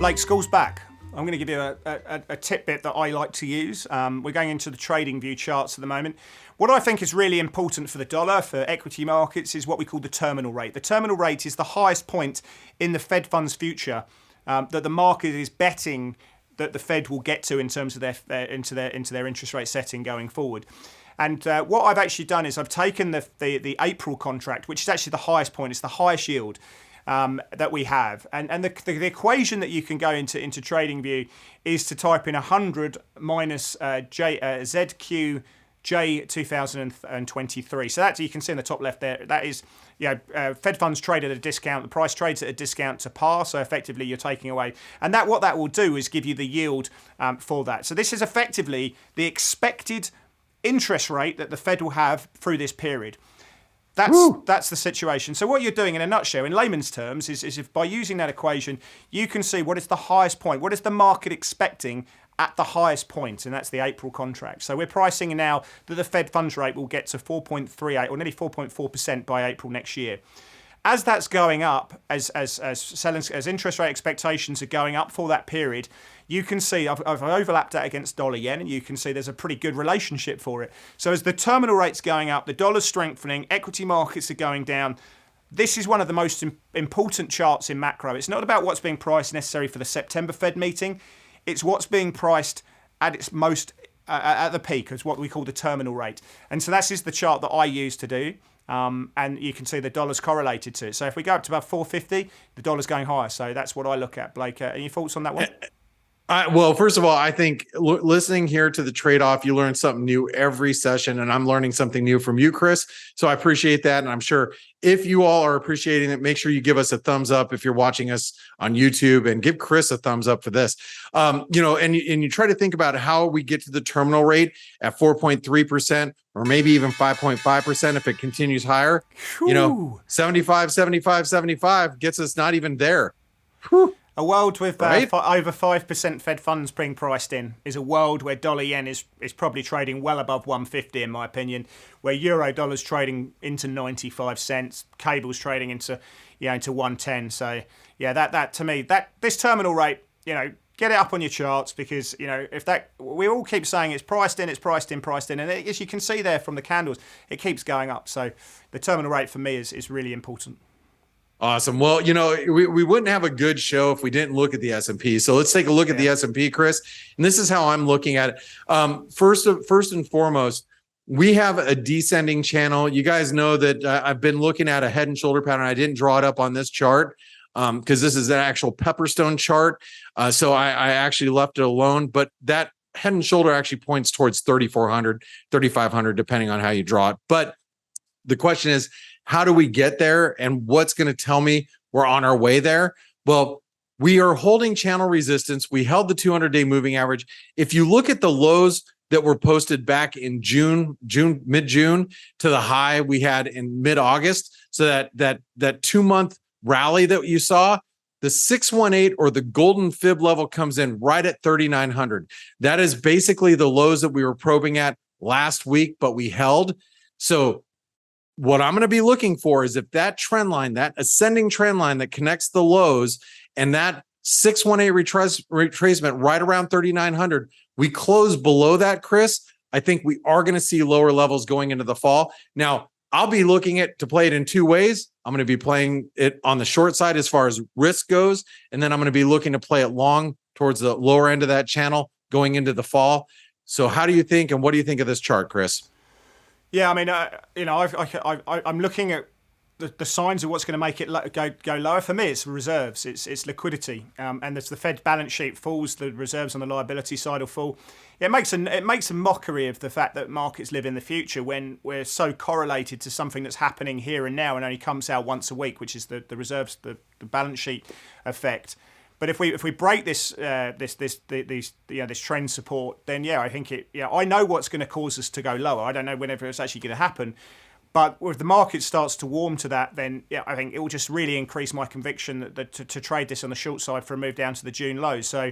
Blake, school's back. I'm going to give you a tidbit that I like to use. We're going into the trading view charts at the moment. What I think is really important for the dollar, for equity markets, is what we call the terminal rate. The terminal rate is the highest point in the Fed funds future that the market is betting that the Fed will get to in terms of their interest rate setting going forward. And what I've actually done is I've taken the April contract, which is actually the highest point. It's the highest yield that we have, and the equation that you can go into TradingView is to type in 100 minus ZQJ 2023. So that you can see in the top left there. That is, Fed funds trade at a discount. The price trades at a discount to par. So effectively, you're taking away, and what that will do is give you the yield for that. So this is effectively the interest rate that the Fed will have through this period. That's the situation. So what you're doing in a nutshell, in layman's terms, is if by using that equation, you can see what is the highest point, what is the market expecting at the highest point, and that's the April contract. So we're pricing now that the Fed funds rate will get to 4.38 or nearly 4.4% by April next year. As that's going up, as interest rate expectations are going up for that period, you can see I've overlapped that against dollar yen, and you can see there's a pretty good relationship for it. So as the terminal rate's going up, the dollar's strengthening, equity markets are going down. This is one of the most important charts in macro. It's not about what's being priced necessarily for the September Fed meeting. It's what's being priced at its most at the peak, is what we call the terminal rate. And so that is the chart that I use to do. And you can see the dollar's correlated to it. So if we go up to about 450, the dollar's going higher. So that's what I look at, Blake. Any thoughts on that one? Well, first of all, I think listening here to the trade-off, you learn something new every session, and I'm learning something new from you, Chris. So I appreciate that, and I'm sure if you all are appreciating it, make sure you give us a thumbs up if you're watching us on YouTube, and give Chris a thumbs up for this. And you try to think about how we get to the terminal rate at 4.3%, or maybe even 5.5% if it continues higher. Whew. 75, 75, 75 gets us not even there. Whew. A world with over 5% Fed funds being priced in is a world where dollar yen is probably trading well above 150, in my opinion, where euro dollar's trading into 95 cents, cable's trading into 110. So that to me, this terminal rate, get it up on your charts, because if we all keep saying it's priced in, and as you can see there from the candles, it keeps going up. So the terminal rate for me is really important. Awesome. Well, we wouldn't have a good show if we didn't look at the S&P. So let's take a look at the S&P, Chris. And this is how I'm looking at it. First and foremost, we have a descending channel. You guys know that I've been looking at a head and shoulder pattern. I didn't draw it up on this chart because this is an actual Pepperstone chart. So I actually left it alone. But that head and shoulder actually points towards 3,400, 3,500, depending on how you draw it. But the question is, how do we get there, and what's going to tell me we're on our way there? Well, we are holding channel resistance. We held the 200-day moving average. If you look at the lows that were posted back in mid-June to the high we had in mid-August, so that 2-month rally that you saw, the 618 or the golden fib level comes in right at 3,900. That is basically the lows that we were probing at last week, but we held. So what I'm going to be looking for is if that trend line, that ascending trend line that connects the lows, and that 618 retracement right around 3,900, we close below that, Chris, I think we are going to see lower levels going into the fall. Now, I'll be looking to play it in two ways. I'm going to be playing it on the short side as far as risk goes, and then I'm going to be looking to play it long towards the lower end of that channel going into the fall. So how do you think, and what do you think of this chart, Chris? Yeah, I mean, I'm looking at the signs of what's going to make it go lower. For me, it's reserves, it's liquidity, and as the Fed balance sheet falls, the reserves on the liability side will fall. It makes a mockery of the fact that markets live in the future when we're so correlated to something that's happening here and now and only comes out once a week, which is the reserves, the balance sheet effect. But if we break this trend support, then I think I know what's going to cause us to go lower. I don't know whenever it's actually going to happen, but if the market starts to warm to that, then I think it will just really increase my conviction that to trade this on the short side for a move down to the June lows. So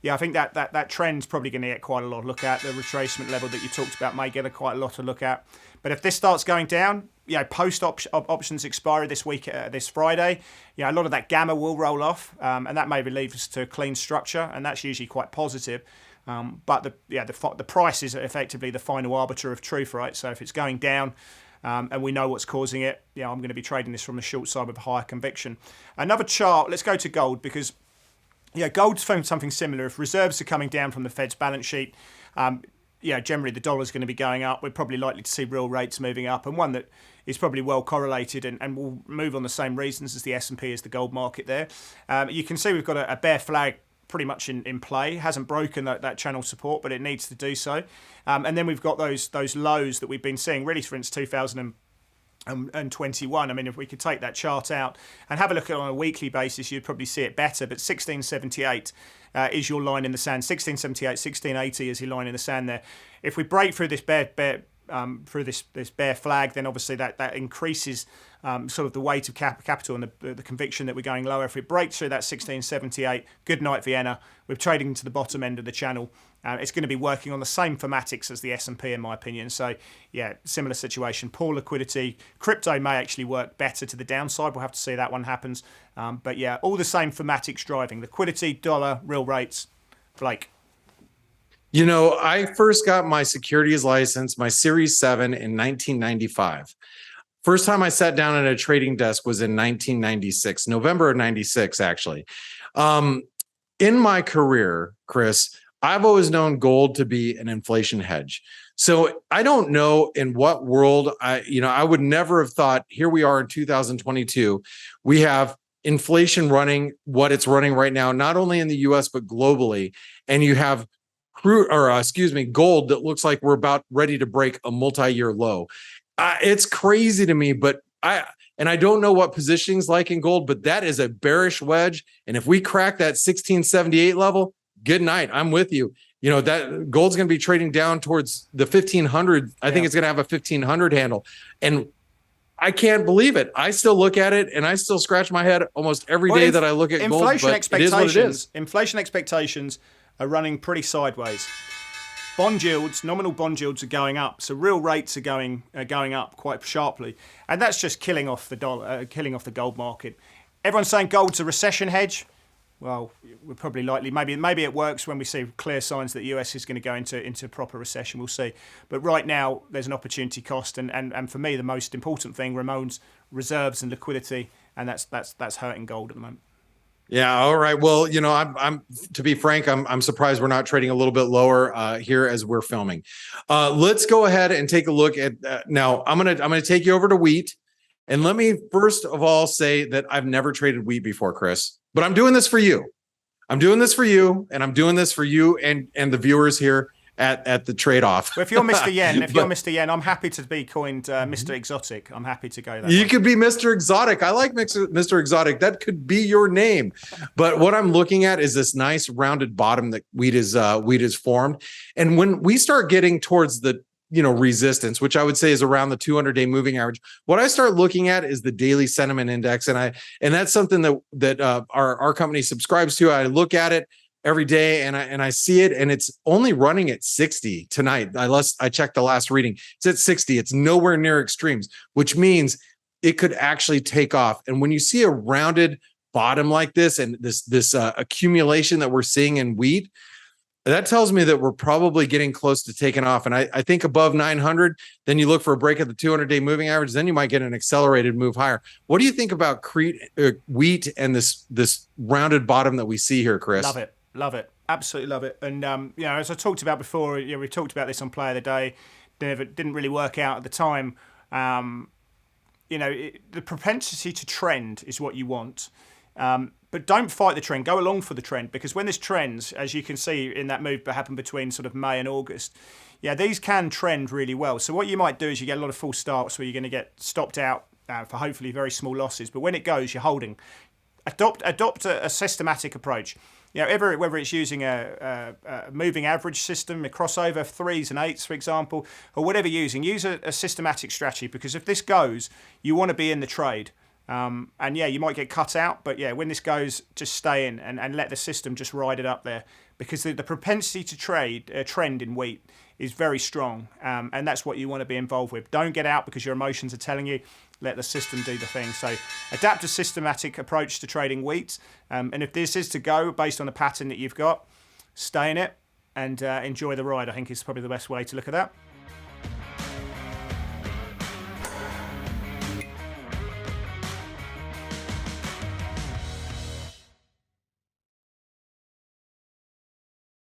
I think that trend's probably going to get quite a lot of look at. The retracement level that you talked about may get quite a lot to look at. But if this starts going down, post options expiry this week, this Friday, a lot of that gamma will roll off, and that may lead us to a clean structure, and that's usually quite positive. But the price is effectively the final arbiter of truth, right? So if it's going down, and we know what's causing it, I'm going to be trading this from the short side with a higher conviction. Another chart. Let's go to gold, because gold's found something similar. If reserves are coming down from the Fed's balance sheet, generally the dollar's going to be going up. We're probably likely to see real rates moving up, and one that is probably well correlated and will move on the same reasons as the S&P, as the gold market there. You can see we've got a bear flag pretty much in play. Hasn't broken that channel support, but it needs to do so. And then we've got those lows that we've been seeing really since 2021. I mean, if we could take that chart out and have a look at it on a weekly basis, you'd probably see it better. But 1678 is your line in the sand. 1678, 1680 is your line in the sand there. If we break through this bear flag, then obviously that increases sort of the weight of capital and the conviction that we're going lower. If it breaks through that 1678, good night Vienna. We're trading to the bottom end of the channel. It's going to be working on the same thematics as the S&P, in my opinion. So, similar situation. Poor liquidity. Crypto may actually work better to the downside. We'll have to see that one happens. But all the same thematics driving. Liquidity, dollar, real rates. Blake. I first got my securities license, my Series 7, in 1995. First time I sat down at a trading desk was in 1996, November of 96, actually. In my career, Chris, I've always known gold to be an inflation hedge. So I don't know in what world I would never have thought, here we are in 2022, we have inflation running what it's running right now, not only in the US, but globally. And you have gold that looks like we're about ready to break a multi-year low. It's crazy to me, but I don't know what positioning's like in gold, but that is a bearish wedge. And if we crack that 1678 level, good night. I'm with you. That gold's going to be trading down towards the 1500. I think it's going to have a 1500 handle. And I can't believe it. I still look at it and I still scratch my head almost every day that I look at gold. But it is what it is. Inflation expectations are running pretty sideways. Bond yields, nominal bond yields are going up, so real rates are going up quite sharply, and that's just killing off the dollar, killing off the gold market. Everyone's saying gold's a recession hedge. Well, we're probably likely. Maybe it works when we see clear signs that the US is going to go into proper recession. We'll see. But right now, there's an opportunity cost, and for me, the most important thing remains reserves and liquidity, and that's hurting gold at the moment. Yeah. All right. Well, I'm to be frank, I'm surprised we're not trading a little bit lower here as we're filming. Let's go ahead and take a look at now. I'm gonna take you over to wheat, and let me first of all say that I've never traded wheat before, Chris, but I'm doing this for you. I'm doing this for you, and I'm doing this for you and the viewers here at the trade-off. Well, if you're Mr. Yen, Mr. Yen, I'm happy to be coined Mr. Exotic. I'm happy to go there. You could be Mr. Exotic. I like Mr. Exotic. That could be your name. But what I'm looking at is this nice rounded bottom that wheat is formed. And when we start getting towards the resistance, which I would say is around the 200-day moving average, what I start looking at is the daily sentiment index, and that's something that our company subscribes to. I look at it every day, and I see it, and it's only running at 60 tonight. I checked the last reading. It's at 60. It's nowhere near extremes, which means it could actually take off. And when you see a rounded bottom like this, and this accumulation that we're seeing in wheat, that tells me that we're probably getting close to taking off. And I think above 900, then you look for a break at the 200-day moving average, then you might get an accelerated move higher. What do you think about wheat and this rounded bottom that we see here, Chris? Love it. Absolutely love it. And, as I talked about before, we talked about this on Play of the Day. Didn't really work out at the time. The propensity to trend is what you want. But don't fight the trend. Go along for the trend, because when there's trends, as you can see in that move that happened between sort of May and August, these can trend really well. So what you might do is you get a lot of false starts where you're going to get stopped out for hopefully very small losses. But when it goes, you're holding. Adopt a systematic approach. Whether it's using a moving average system, a crossover, 3s and 8s, for example, or whatever you're using, use a systematic strategy, because if this goes, you want to be in the trade. And yeah, you might get cut out, but yeah, when this goes, just stay in and let the system just ride it up there, because the propensity to trend in wheat is very strong, and that's what you want to be involved with. Don't get out because your emotions are telling you. Let the system do the thing. So adapt a systematic approach to trading wheat, and if this is to go based on the pattern that you've got, stay in it and enjoy the ride. I think is probably the best way to look at that.